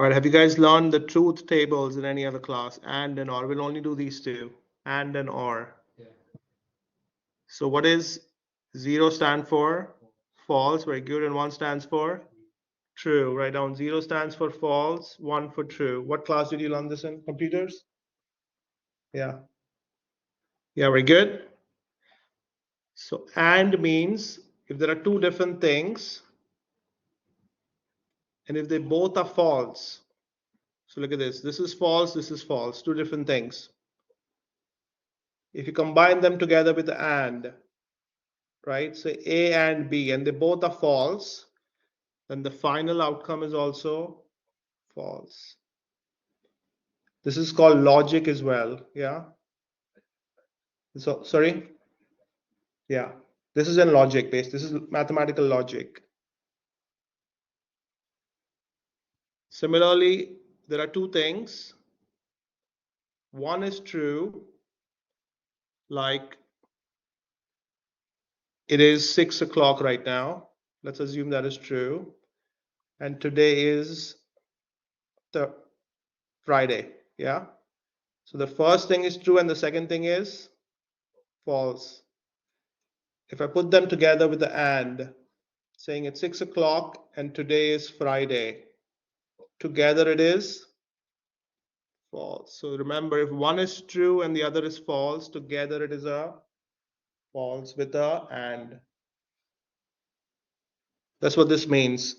All right, have you guys learned the truth tables in any other class? And or. We'll only do these two. And or. Yeah. So what is 0 stand for? False. Very good. And 1 stands for? True. Write down 0 stands for false, 1 for true. What class did you learn this in? Computers? Yeah. Yeah, very good. So and means if there are two different things and if they both are false. So look at this. This is false, two different things. If you combine them together with the and, right? Say A and B and they both are false, then the final outcome is also false. This is called logic as well. Yeah. So sorry. Yeah. This is in logic based. This is mathematical logic. Similarly, there are two things. One is true, like it is 6 o'clock right now. Let's assume that is true. And today is the Friday. Yeah. So the first thing is true and the second thing is false. If I put them together with the and, saying it's 6 o'clock and today is Friday, together it is false. So remember, if one is true and the other is false, together it is a false with a and. That's what this means.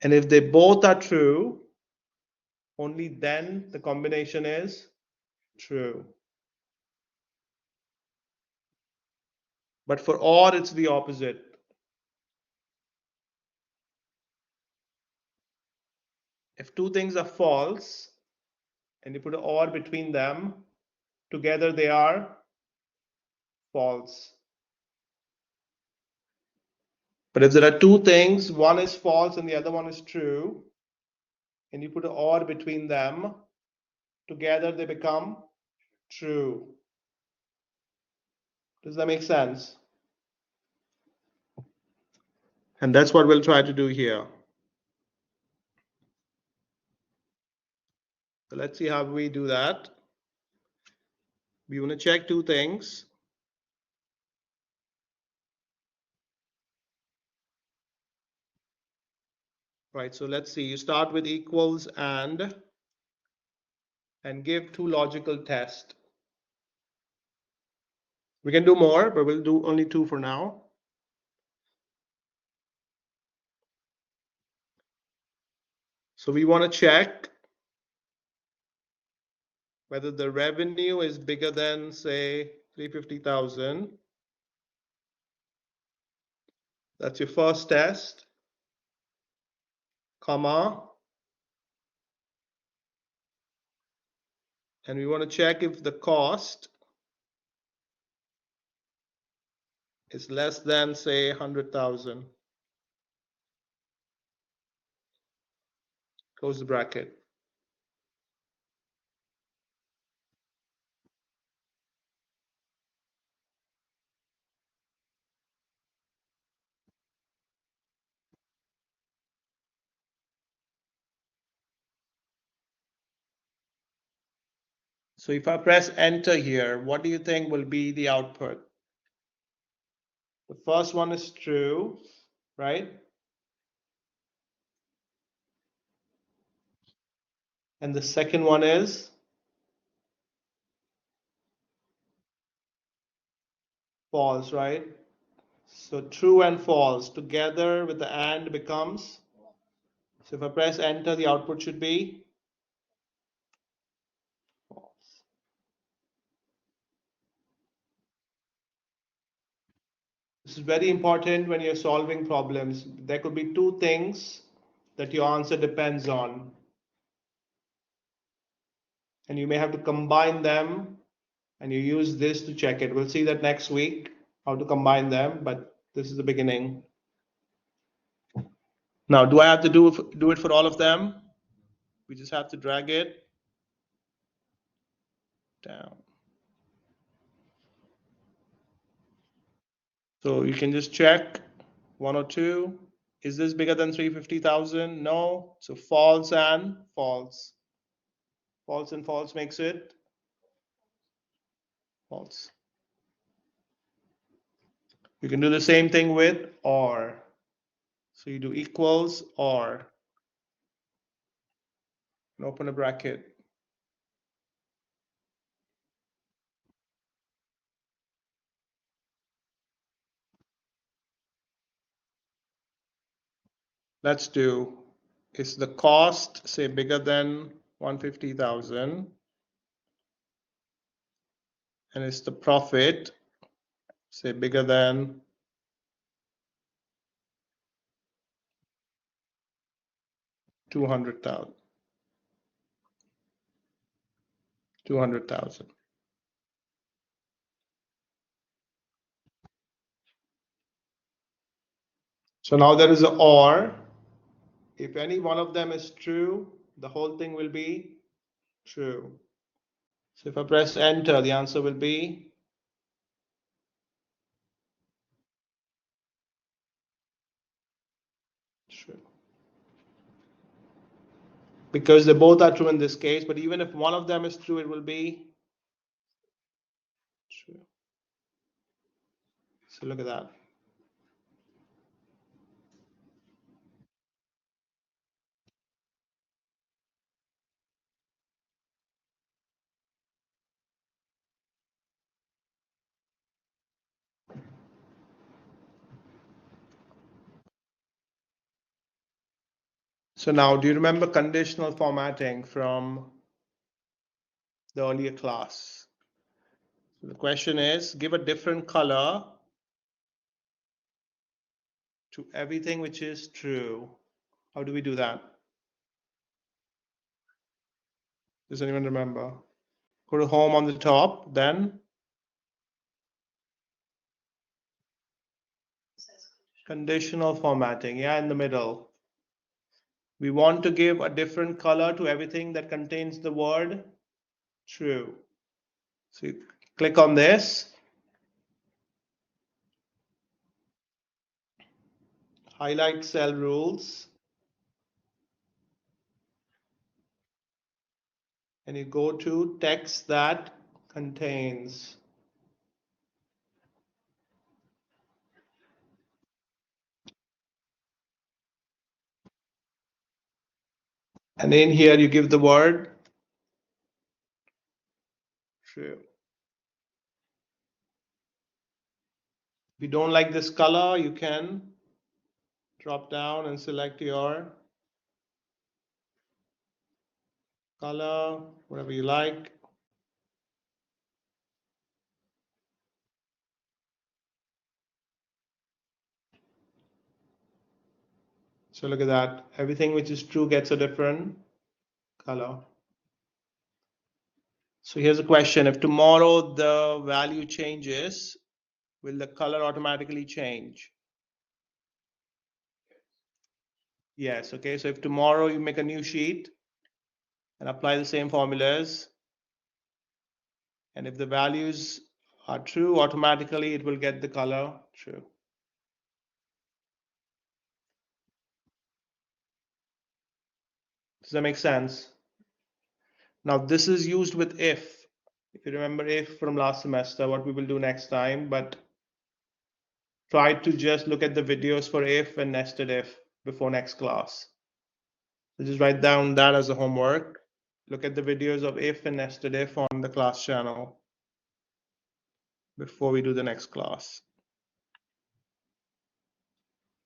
And if they both are true, only then the combination is true. But for or, it's the opposite. If two things are false and you put an or between them, together they are false. But if there are two things, one is false and the other one is true, and you put an or between them, together they become true. Does that make sense? And that's what we'll try to do here. So let's see how we do that. We want to check two things. Right, so let's see. You start with equals and give two logical tests. We can do more, but we'll do only two for now. So we want to check whether the revenue is bigger than, say, 350,000. That's your first test, comma. And we want to check if the cost is less than, say, 100,000. Close the bracket. So if I press enter here, what do you think will be the output? The first one is true, right? And the second one is false, right? So true and false together with the and becomes. So if I press enter, the output should be false. This is very important when you're solving problems. There could be two things that your answer depends on. And you may have to combine them and you use this to check it. We'll see that next week, how to combine them, but this is the beginning. Now, do I have to do it for all of them? We just have to drag it down. So you can just check 1 or 2. Is this bigger than 350,000? No. So false and false. False and false makes it false. You can do the same thing with or. So you do equals or and open a bracket. Let's do, is the cost, say, bigger than 150,000? And is the profit, say, bigger than 200,000? 200,000. So now there is an or. If any one of them is true, the whole thing will be true. So if I press enter, the answer will be true. Because they both are true in this case, but even if one of them is true, it will be true. So look at that. So now, do you remember conditional formatting from the earlier class? So the question is, give a different color to everything which is true. How do we do that? Does anyone remember? Go to home on the top, then conditional formatting, yeah, in the middle. We want to give a different color to everything that contains the word true. So you click on this, highlight cell rules, and you go to text that contains. And in here you give the word true. If you don't like this color, you can drop down and select your color, whatever you like. So look at that. Everything which is true gets a different color. So here's a question. If tomorrow the value changes, will the color automatically change? Yes. Okay. So if tomorrow you make a new sheet and apply the same formulas, and if the values are true, automatically it will get the color true. Does that make sense? Now this is used with if. If you remember if from last semester, what we will do next time, but try to just look at the videos for if and nested if before next class. So just write down that as a homework. Look at the videos of if and nested if on the class channel before we do the next class.